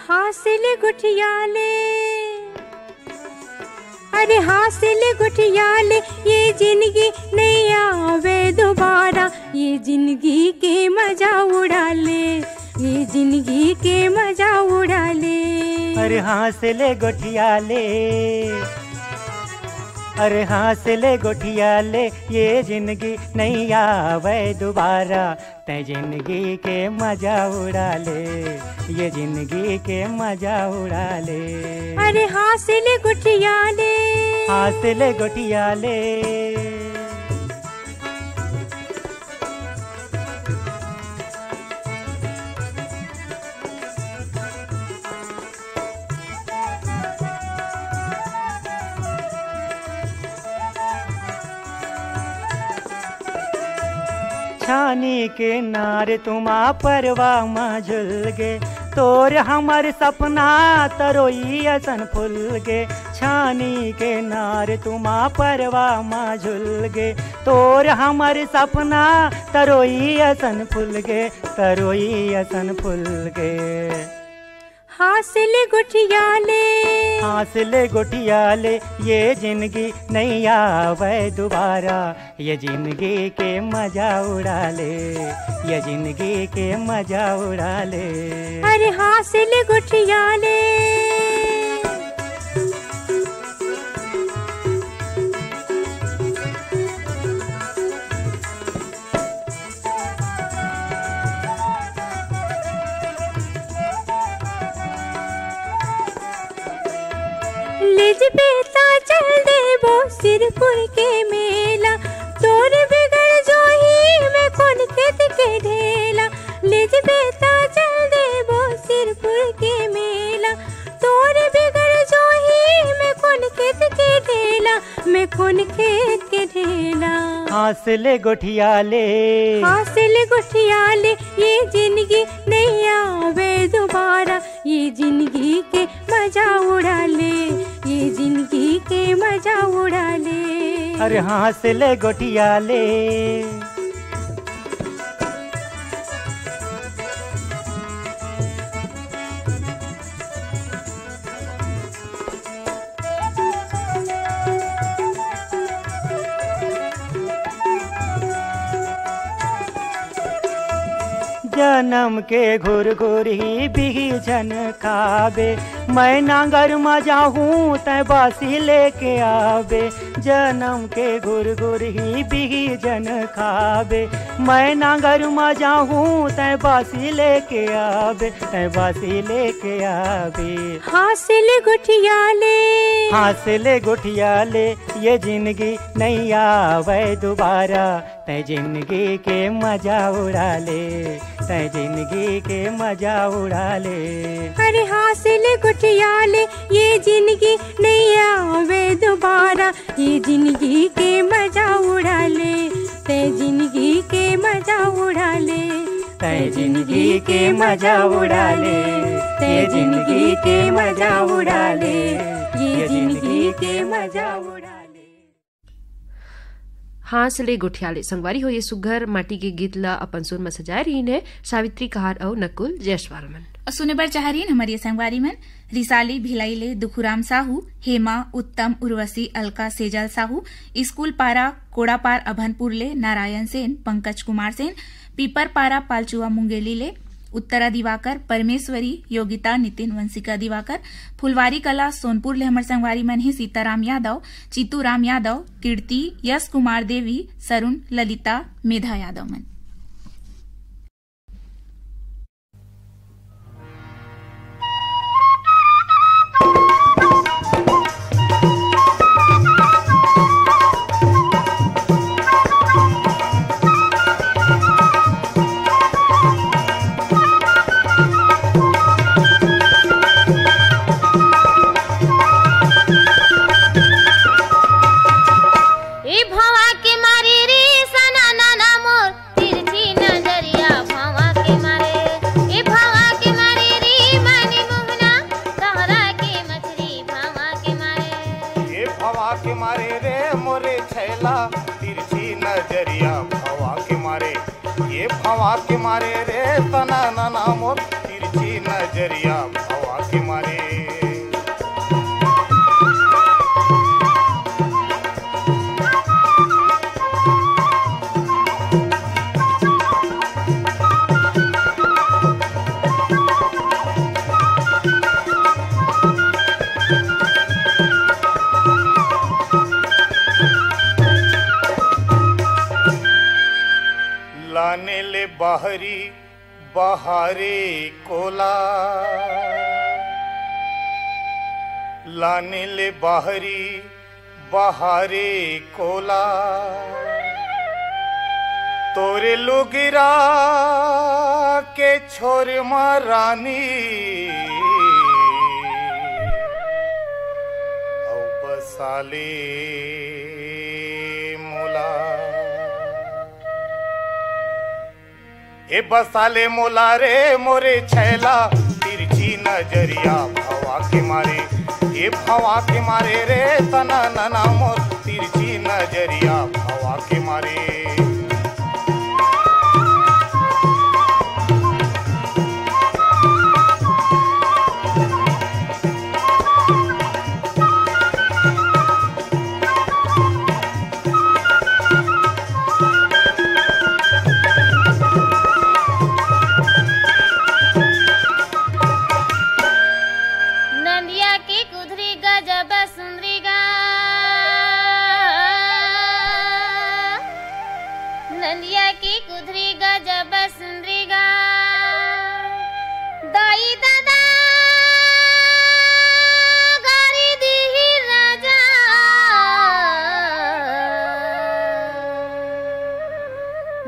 हासिल गुठियाले, अरे हासिल गुठियाले, ये जिंदगी नहीं आवे दोबारा, ये जिंदगी के मजा उड़ा ले, ये जिंदगी के मजा उड़ा ले। अरे हासिल गुठियाले, अरे हासिल गुठियाले, ये जिंदगी नहीं आवे दोबारा, तै जिंदगी के मजा उड़ा ले, ये जिंदगी के मजा उड़ा ले। अरे हासिल गुठियाले, हासिल गुठियाले। छानी के नार तुमा परवा में झुल गे, तोर हमर सपना तरोई असन फुल गे। छानी के नार तुमा परवा में झुल गे, तोर हमर सपना तरोई असन फुल गे, तरोई असन फुल गे। हासिल गुठियाले, हासिल गुठियाले, ये जिंदगी नहीं आवे दोबारा, ये जिंदगी के मजा उड़ा ले, ये जिंदगी के मजा उड़ा ले। अरे हासिल गुठियाले। लिज बेता चल देबो सिरपुर के मेला, तोर बिगड़ जो ही मैं कौन खेत के ढेला। लिज बेता चल देबो सिरपुर के मेला, तोर बिगड़ जो ही मैं कौन खेत के ढेला, मैं कौन खेत के ढेला। हासिल गुठियाले, हासिल गुठियाले, ये जिंदगी नहीं आवे दोबारा, ये जिंदगी के मजा उड़ा ले, ये जिंदगी के मजा उड़ा ले। अरे हासिल गुठियाले। जन्म के घुर घुर ही बिही जन खाबे, मैं नांगर में जाऊँ तै बासी लेके आवे। जन्म के घुर घुर ही बिही जन खाबे, मैं नांगर में जाऊँ तै बासी लेके आवे, तै बासी लेके आवे। हासिल गुठियाले, हासिल गुठियाले, ये जिंदगी नहीं आवे दोबारा, तै जिंदगी के मजा उड़ा ले, तै जिंदगी के मजा उड़ा ले। अरे हासिल गुठियाले, ये जिंदगी नहीं आवे दोबारा, ये जिंदगी के मजा उड़ा ले, तै जिंदगी के मजा उड़ा ले, तै जिंदगी के मजा उड़ा ले, तै जिंदगी के मजा उड़ा ले, ये जिंदगी के मजा उड़ा ले। हासिल गुठियाले संगवारी हो ये सुघर माटी के गीत ला अपन सुर में सजाए रही है सावित्री कहार और नकुल जयसवाल मन। सुने बर चाह रही हमारी संगवारी मन रिसाली भिलाईले दुखुराम साहू, हेमा, उत्तम, उर्वशी, अलका, सेजल साहू, स्कूल पारा कोड़ापार अभनपुर ले नारायण सेन, पंकज कुमार सेन, पीपर पारा पालचुआ मुंगेली ले उत्तरा दिवाकर, परमेश्वरी, योगिता, नितिन, वंशिका दिवाकर, फुलवारी कला सोनपुर ले हमर संगवारी मन है सीताराम यादव, चीतू राम यादव, कीर्ति, यश कुमार देवी, सरुण, ललिता, मेधा यादव मन। भवा के मारे रे तना ना मोर तिरछी नजरिया भवा लाने ले बाहरी बहारे कोला, लाने ले बाहरी बहारे कोला, तोरे लुगिरा के छोर महारानी औ बसाले मोला, ए बसाले मोला रे मोरे छैला, तिरछी नजरिया भवा के मारे, ए भवा के मारे रे तना नना मोर, तिरछी नजरिया भवा के मारे।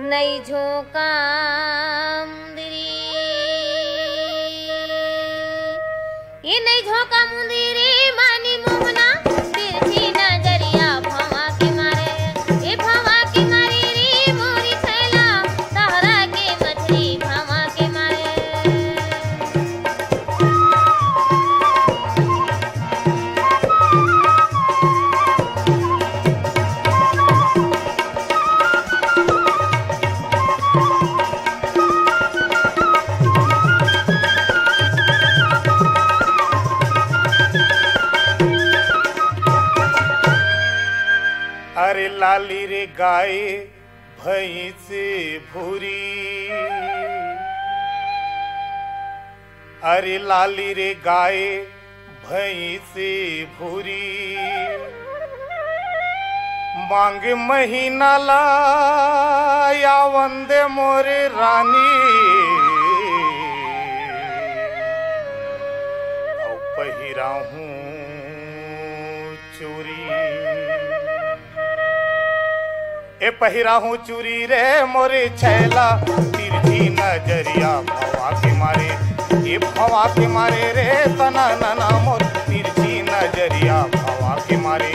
नई झोंका मुंदरी, ये नई झोंका मुंदरी मानी मोहना, तिरछी नजरिया भवा के मारे, ए भवा के मारे रे मोरी छैला, तहरा के मछली भवा के मारे। अरे लाली रे गाय भैंस भूरी, अरे लाली रे गाय भैंस भूरी, मांग महीना ला या वंदे मोरे रानी, औ पहिरा हूँ चूरी, ए पहिरा हूँ चूरी रे मोरे छैला, तिरछी नजरिया भवा के मारे, ए भवा के मारे रे तना नना मोर, तिरछी नजरिया भवा के मारे।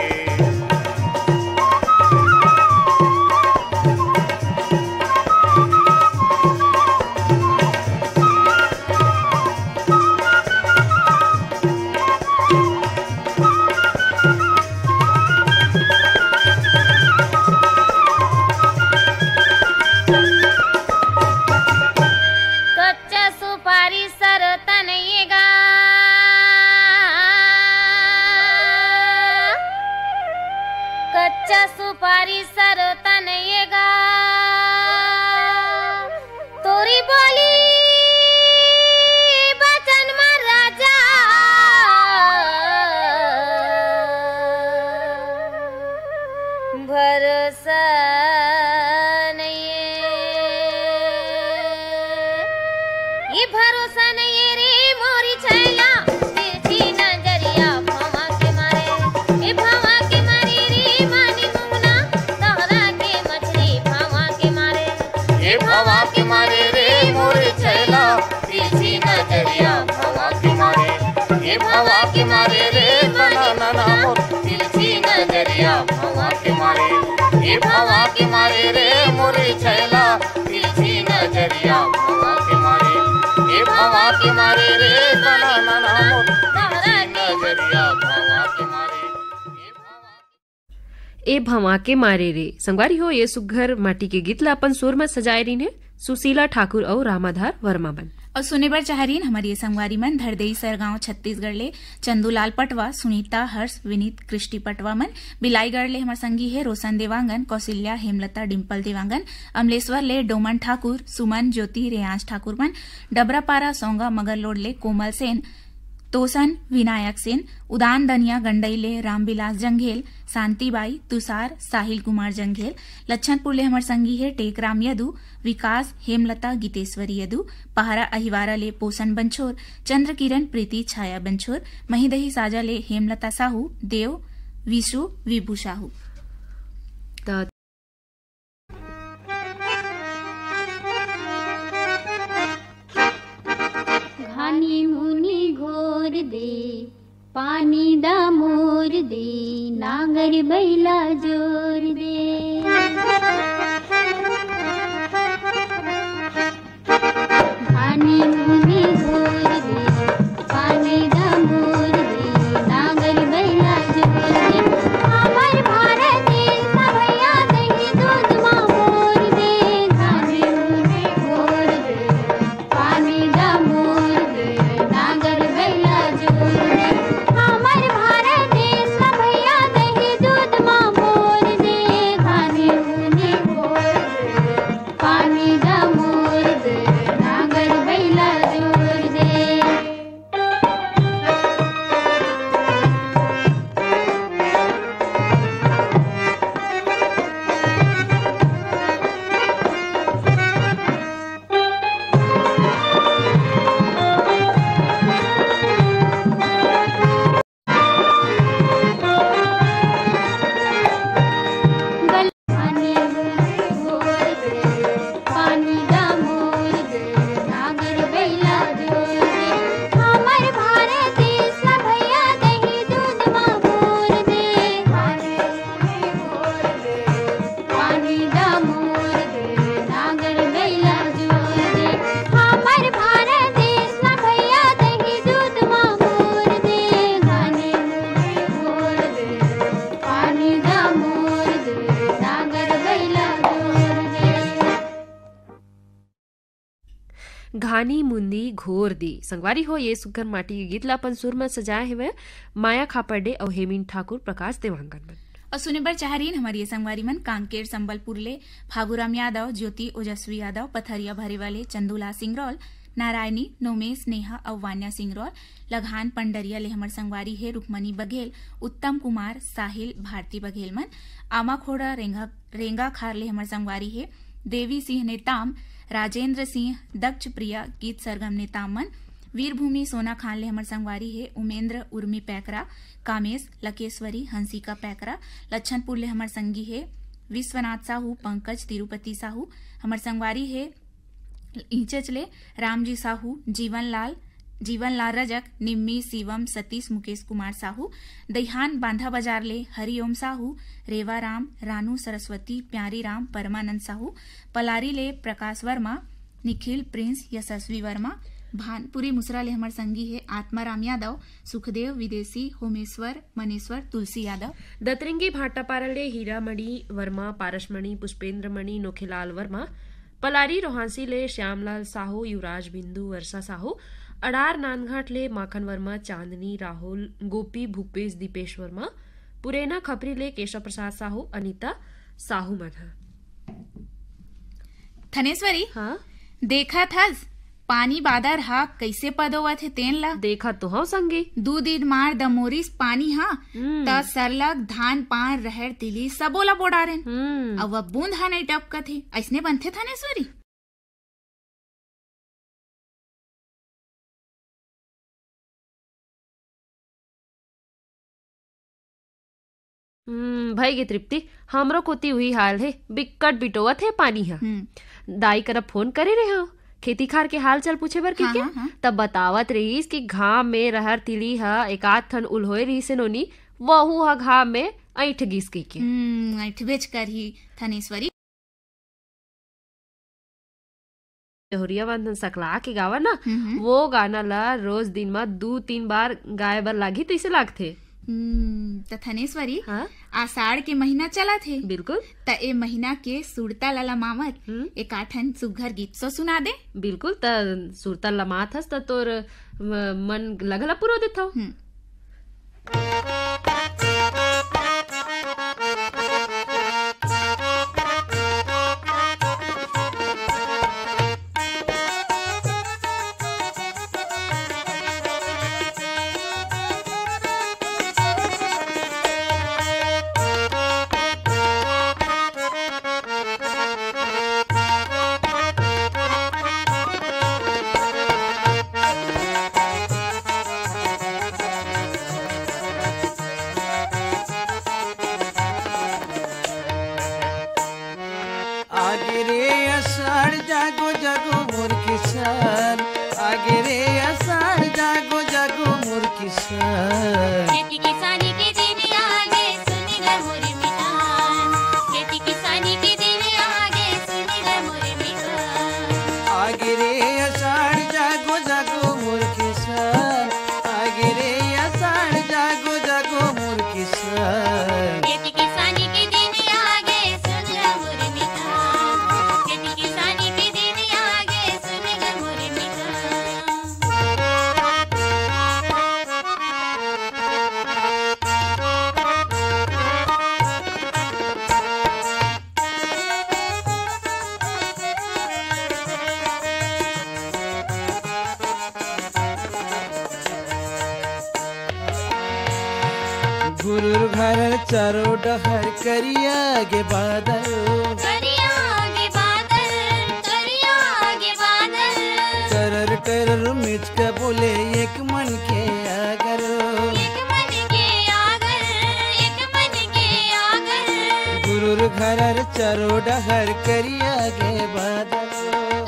कच्चा सुपारी सर तनयेगा, तोरी बोली बचन में राजा, भरोसा नहीं ये भरोसा नहीं रे मोरी छैला, तिरछी नजरिया भवा के मारे, ए भवा के मारे रे मानी मुंगना, तहरा के मछली भवा के मारे, ए भवा के मारे रे मोरी छैला, तिरछी नजरिया भवा के मारे, ए भवा के मारे रे तना नना मोर, तिरछी नजरिया भवा के मारे, ए भवा के मारे रे मोरी छैला, तिरछी नजरिया भवा के मारे, ए भवा के मारे रे तना नना मोर, तिरछी नजरिया भवा के मारे। ए भवा के मारे रे संगवारी हो ये सुघर माटी के गीत ला अपन सुर में सजाए रही ने सुशीला ठाकुर और रामाधार वर्मा बन। और सुने बर चाहरीन हमारी ये संगवारी मन धरदेई सरगांव छत्तीसगढ़ ले चंदूलाल पटवा, सुनीता, हर्ष, विनीत, कृष्टि पटवा मन, बिलाईगढ़ ले हमार संगी है रोशन देवांगन, कौशल्या, हेमलता, डिम्पल देवांगन, अमलेश्वर ले डोमन ठाकुर, सुमन, ज्योति, रेयांश ठाकुर मन, डबरापारा, सोंगा, मगरलोड ले कोमल सेन, तोसन विनायक सेन, उदान दनिया गंडईले रामविलास जंघेल, शांतिबाई, तुषार, साहिल कुमार जंघेल, लच्छनपुर ले हमर संगी है टेकराम यदु, विकास, हेमलता, गीतेश्वरी यदु, पहाड़ा अहिवारा ले पोषण बंछोर, चंद्र किरण, प्रीति, छाया बंछोर, महिदही साजा ले हेमलता साहू, देव, विशु, विभू साहू। घानी मुनि घोर दे, पानी दा मोर दे, नागर बैला जोर दे। घानी मुनि घोर दे, पानी दा मोर दे, नागर बैला जोर दे। हमर भारत देश भैया दही दूध मां मोर दे। घानी मुनि घोर दे, पानी दा मोर दे, नागर बैला जोर दे। हमर भारत देश भैया दही दूध मां मोर दे। घानी मुनि घोर दे, पानी दा मोर दे, नागर बैला जोर दे। घानी मुनि घोर दे, पानी दा मोर दे, नागर बैला जोर दे। हमर भारत देश भैया दही दूध मां मोर दे। घानी मुनि घोर दे, पानी दा मोर दे, नागर बैला जोर दे। हमर भारत देश भैया दही दूध मां मोर दे। घानी मुनि घोर दे, पानी दा मोर दे, नागर बैला जोर दे। घानी मुंदी घोर दी संगवारी हो ये सुघर माटी के गीत ला अपन सुर में सजाए हुए माया खापर्डे और हेमिन ठाकुर प्रकाश देवांगन मन। और सुने बर चाह रही हमारी ये संगवारी मन कांकेर संबलपुर ले फागुराम यादव, ज्योति ओजस्वी यादव, पथरिया भरे वाले चंदूला सिंगरौल, नारायणी, नोमेश, नेहा और वान्या सिंगरौल, लघान पंडरिया ले हमर संगवारी है रुक्मणी बघेल, उत्तम कुमार, साहिल, भारती बघेल मन, आमाखोड़ा रेंगा खार ले हमर संगवारी है देवी सिंह नेताम, राजेंद्र सिंह, दक्ष प्रिया, गीत सरगम नेताम मन, वीरभूमि सोना खान ले हमर संगवारी है उमेंद्र, उर्मी पैकरा, कामेश, लकेश्वरी, हंसिका पैकरा, लच्छनपुर ले हमर संगी है विश्वनाथ साहू, पंकज, तिरुपति साहू, हमर संगवारी है ईचचले रामजी साहू, जीवनलाल रजक, निम्मी, शिवम, सतीश, मुकेश कुमार साहू, दहिहान बांधा बाजार ले हरिओम साहू, रेवा राम, रानू सरस्वती, प्यारी राम, परमानंद साहू, पलारी ले प्रकाश वर्मा, निखिल, प्रिंस, यशस्वी वर्मा, भानपुरी मुसरा ले हमर संगी है आत्माराम यादव, सुखदेव, विदेशी, होमेश्वर, मनेश्वर, तुलसी यादव, दतरिंगी भाटापारा ले हीरामणि वर्मा, पारसमणि, पुष्पेंद्रमणि, नोखेलाल वर्मा, पलारी रोहांसी ले श्यामलाल साहू, युवराज बिंदु, वर्षा साहू, अडार नानघाट ले माखन वर्मा, चांदनी, राहुल, गोपी, भूपेश, दीपेश वर्मा, पुरेना खपरी ले केशव प्रसाद साहू, अनीता साहू मन। थनेश्वरी हाँ देखा थस पानी बादर हा कैसे पदोवत है तेन ला देखा तो हूँ संगी 2 दिन मार दमोरिस पानी हा त सरलग धान पान रहर तिली सबोला बोडारेन अब वह बूंद हा नहीं टपकत है ऐसने बनथे थनेश्वरी। भाई गे तृप्ति हमरो कोती हुई हाल है बिकट बिटोवत है पानी हा दाई करब फोन करे रहे हो खेती खार के हाल चाल पूछे बर के तब बतावत रहीस कि घाम में रहर तिली हा एकाध ठन उल्होए रही से नोनी वहू हा घाम में ऐठ गिस के ऐठ बेच कर ही थनेश्वरी जहुरिया बंधन सकला के गावा ना वो गाना ला रोज दिन में 2-3 बार गाए बर लागी तो इसे लागथे त थनेश्वरी आषाढ़ के महीना चला थे बिल्कुल त ए महीना के सुरता लला मामत एक आठन सुघर गीत सो सुना दे बिल्कुल त सुरता लमात हस त तोर मन लगला पुरो देथो जागो जागो मोर किसान, आगे रे आषाढ़ जागो जागो मोर किसान। खेती किसानी के दिन आगे सुनेगा मोर मितान, खेती किसानी के दिन आगे सुनेगा मोर मितान। आगे रे आषाढ़ जागो जागो मोर किसान, आगे रे आषाढ़ जागो जागो मोर किसान। खेती किसानी के दिन आगे सुनेगा मोर मितान, खेती किसानी के दिन आगे सुनेगा मोर मितान। गुरुर घर चारों डहर करिया गे बादल, करिया आगे बादल, करिया आगे बादल। टरर टरर मिचका बोले एक मन के आगर। एक मन के आगर, एक मन के आगर। गुरुर घर चारों डहर करिया गे बादल,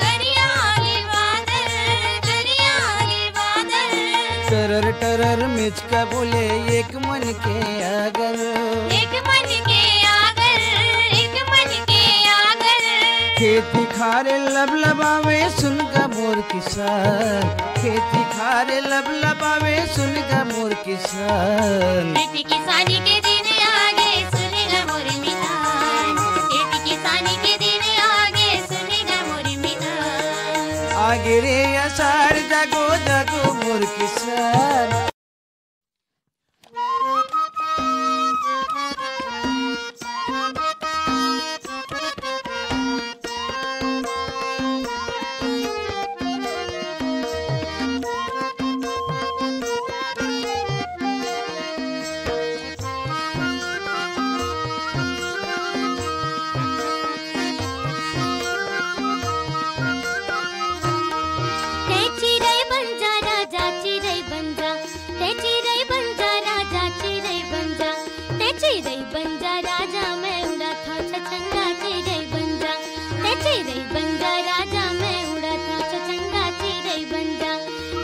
करिया आगे बादल, करिया आगे बादल। टरर टरर मिचका बोले एक मन के आगर। एक मन के आगर, एक मन के आगर। खेती खारे लबलबावे सुनगा मोर किसान, खेती खारे लबलबावे सुनगा मोर किसान। खेती किसानी के दिन आगे सुनेगा मोर मितान, खेती किसानी के दिन आगे सुनेगा मोर मितान। आगे रे आषाढ़ जागो जागो मोर किसान। त्याची रे बंजा राजाची रे बंजा, त्याची रे बंजा राजाची रे बंजा। त्याची रे बंजा राजा मैं उड़ा था छचंगाची रे बंजा, त्याची रे बंजा राजा मैं उड़ा था छचंगाची रे बंजा।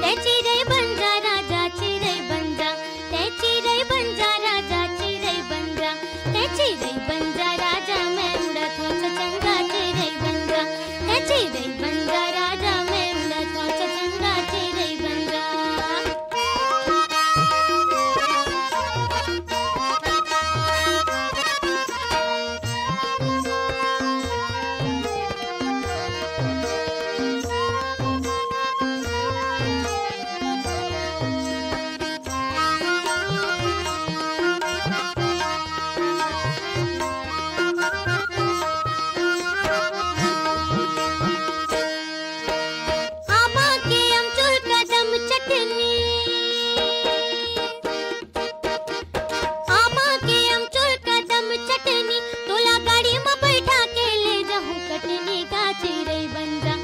त्याची रे बंजा राजाची रे बंजा, त्याची रे बंजा राजाची रे बंजा। त्याची रे बंजा राजा मैं उड़ा था छचंगाची रे बंजा, त्याची रे बंजा राजा मैं उड़ा था छचंगाची रे बंजा। आमा के अमचूर कदम चटनी, आमा के अमचूर कदम चटनी। तोला गाड़ी में बैठा के ले जाऊं कटनी गाची रे बंजा,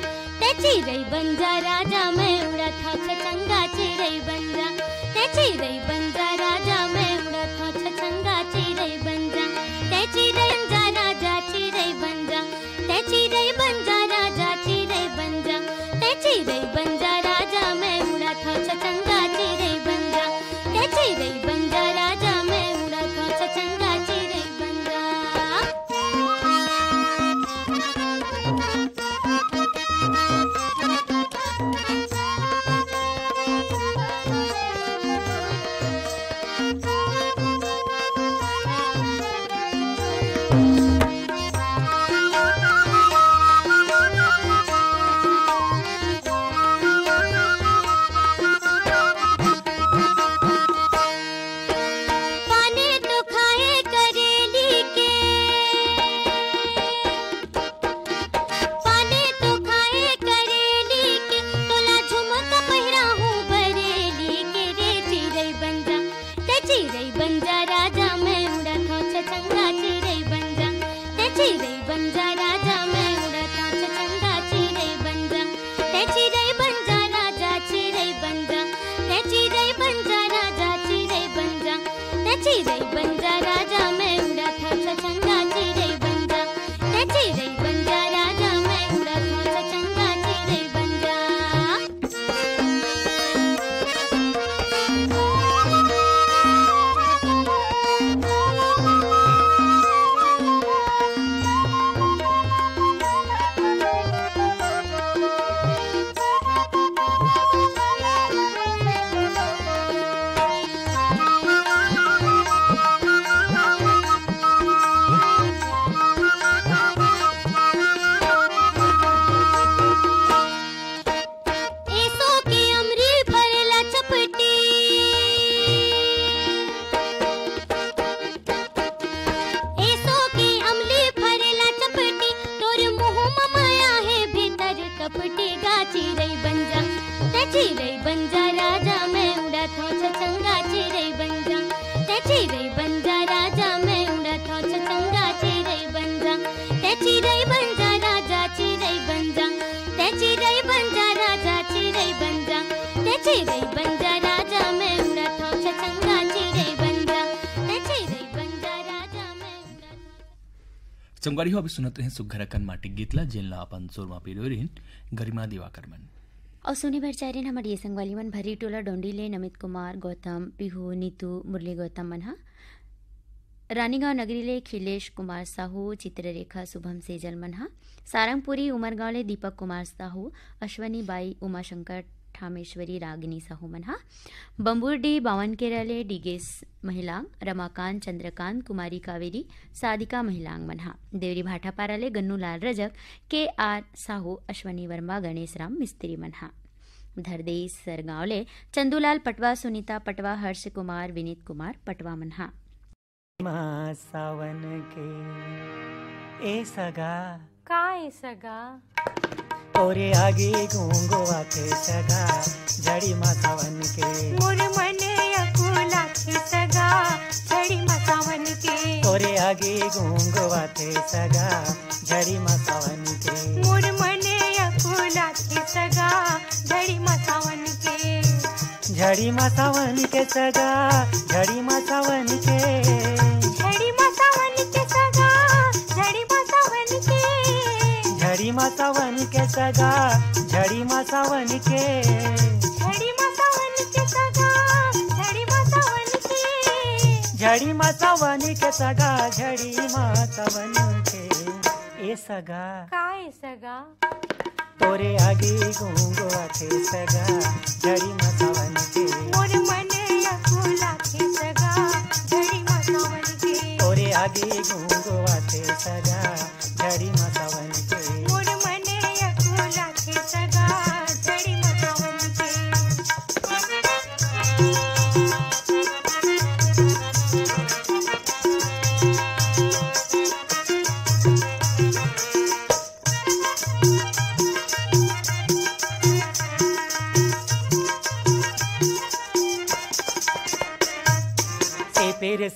त्याची रे बंजा राजा मैं उड़ा था छचंगाची रे बंजा। त्याची रे बंजा राजा मैं उड़ा था छचंगाची रे बंजा। त्याची रे बंजा राजाची रे बंजा, त्याची रे बंजा राजाची रे बंजा। त्याची रे बंजा राजा मैं उड़ा था छचंगाची रे बंजा, त्याची रे बंजा राजा मैं उड़ा था छचंगाची रे बंजा। चिरे बंजा राजा में उड़त हो छचंगा चिरे बंजा चिरे बंजा राजा में उड़त। संगवारी हो अभी सुनते हैं सुघरकन माटी गीतला जिनला अपन सोरमा पिरोरिन गरिमा दिवाकरमन और सुने भर चारिन हमर ये संगवाली मन भरी टोला डोंडीले नमित कुमार गौतम पिहू नीतू मुरली गौतम मन हा रानीगांव नगरीले खिलेश कुमार साहू चित्ररेखा शुभम सेजल मन हा सारंगपुरी उमरगांवले दीपक कुमार साहू अश्वनी बाई उमाशंकर ठामेश्वरी रागिनी साहू मन हा बंबुरडी बावनकेराले डिगेस महिलांग रमाकांत चंद्रकांत कुमारी कावेरी सादिका महिलांग मन हा देवरी भाटापाराले गन्नूलाल रजक के आर साहू अश्वनी वर्मा गणेश राम मिस्त्री मन हा धरदेई सरगांवले चंदूलाल पटवा सुनीता पटवा हर्ष कुमार विनीत कुमार पटवा मन हा सावन के ए सगा का ए सगा ओरे आगे घूंगवा के सगा झड़ी मा सावन के मोर मन अकुला के सगा झड़ी मा सावन के ओरे आगे घूंगवा के सगा झड़ी मा सावन के मोर मन अकुला के सगा झड़ी मा सावन के झड़ी मा सावन के सगा झड़ी मा सावन के झड़ी मा सावन के सगा झड़ी मा सावन के झड़ी मा सावन के सगा झड़ी मा सावन के झड़ी मा सावन के सगा झड़ी मा सावन के झड़ी मा सावन के सगा झड़ी मा सावन के ए सगा का ए सगा तोरे आगे घूंगवा के सगा झड़ी मा सावन के मोर मन अकुला के सगा झड़ी मा सावन के तोरे आगे घूंगवा के सगा झड़ी मा सावन के मोर मन अकुला के सगा झड़ी मा सावन के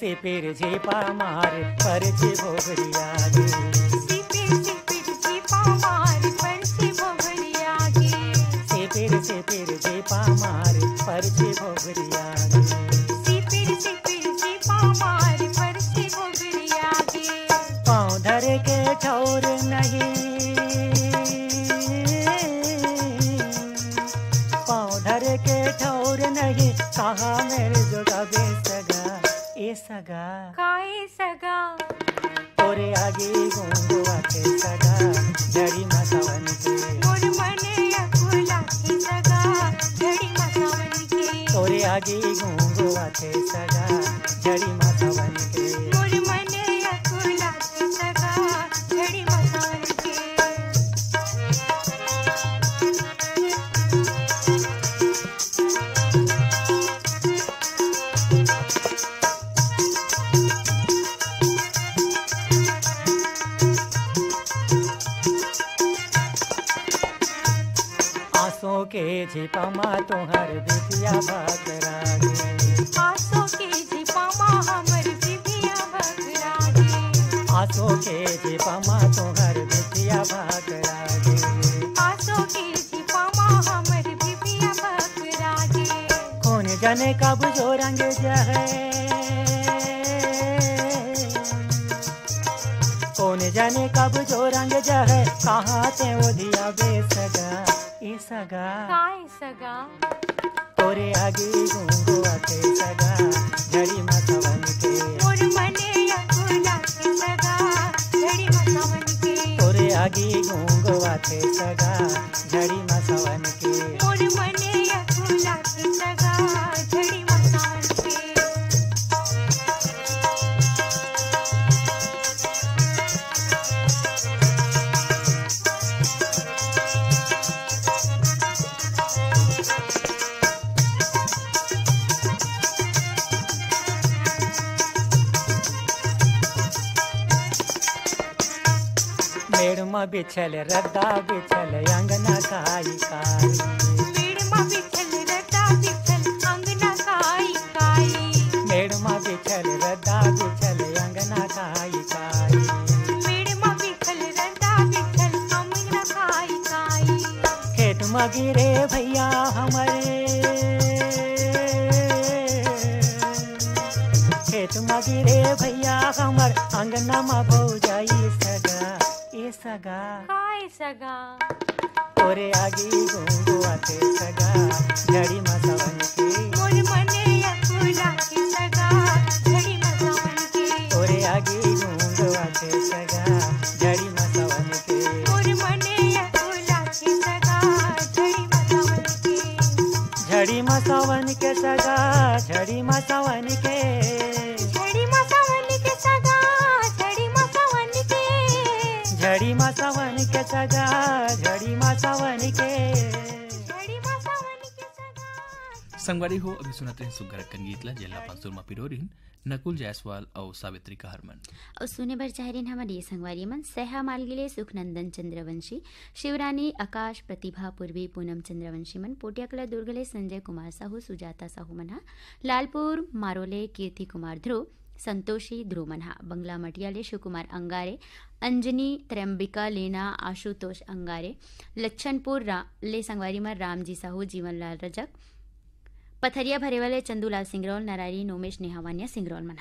से पेर झेपा मार पर जे भोगरिया गे सिपिर झेपा मार पर से भोगरिया गे से पेर झेपा मार पर जे भोगरिया गे सिपिर झेपा मार पर से भोगरिया गे पाँव धर के ठौर नहीं पाँव धर के ठौर नहीं कहाँ मेरे जोगा बेसगा ए सगा का ए सगा तोरे आगे घूंगवा के सगा झड़ी मा सावन के मोर मन अकुला के सगा झड़ी मा सावन के तोरे आगे घूंगवा के सगा झड़ी मा सावन के मोर मन अकुला के सगा झड़ी मा सावन के आंसू के झिपमा तोहर बिटिया भागरा गे आसो के झिपमा हमर बिटिया भगरा गे आंसू के झिपमा तोहर बिटिया भागरा गे आसो के झिपमा हमर बिटिया भगरा गे कौन जाने कब जो रंग जहे कौन जाने कब जो रंग जहे कहाँ ते ओधिया बेसगा ए सगा का ए सगा तोरे आगे घूंगवा के सगा झड़ी मा सावन के मोर मन अकुला के सगा झड़ी मा सावन के तोरे आगे घूंगवा के सगा झड़ी मा सावन के मोर मन अकुला के सगा झड़ी मा सावन के मेड़मा बिछल रद्दा बिछल अंगना काई काई मेड़मा बिछल रद्दा बिछल अंगना काई काई मेड़मा बिछल रद्दा बिछल अंगना काई काई मेड़मा बिछल रद्दा बिछल अंगना काई काई खेत में गिरे भैया हमारे, खेत में गिरे भैया हमर, अंगना में भौजाई सगा, ए सगा काय सगा तोरे आगे गुंगुआते सगा, झड़ी में सवन के मोर मने अकुला के सगा, झड़ी में सावन के तोरे आगे गुंगुआते सगा, झड़ी में सवन के मोर मने अकुला के सगा, झड़ी में सावन के झड़ी में सवन के सगा, झड़ी में सवन के झड़ी में सावन के सगा, झड़ी में सावन के झड़ी में सवन के सगा, झड़ी में सवन के झड़ी में सावन के सगा। संगवारी हो अभी सुनते हैं सुग्घर गीतला जेला पंसुरमा पिरोरिन नकुल जायसवाल और सावित्री का हरमन और सुने भर चाहरीन हमारी संगवारी मन सहा मालगिले सुखनंदन चंद्रवंशी, शिवरानी आकाश प्रतिभा पूर्वी पूनम चंद्रवंशी मन, पोटियाकला दुर्गले संजय कुमार साहू, सुजाता साहू मनहा, लालपुर मारोले कीर्ति कुमार ध्रुव, संतोषी ध्रुव मनहा, बंगला मटियाले शिवकुमार अंगारे, अंजनी त्रयंबिका लेना आशुतोष अंगारे, लच्छनपुर ले संगवारी मन रामजी साहू, जीवनलाल रजक, पथरिया भरेवाले चंदूलाल सिंगरौल, नरारी नोमेश नेहावानिया सिंगरौल मनहा।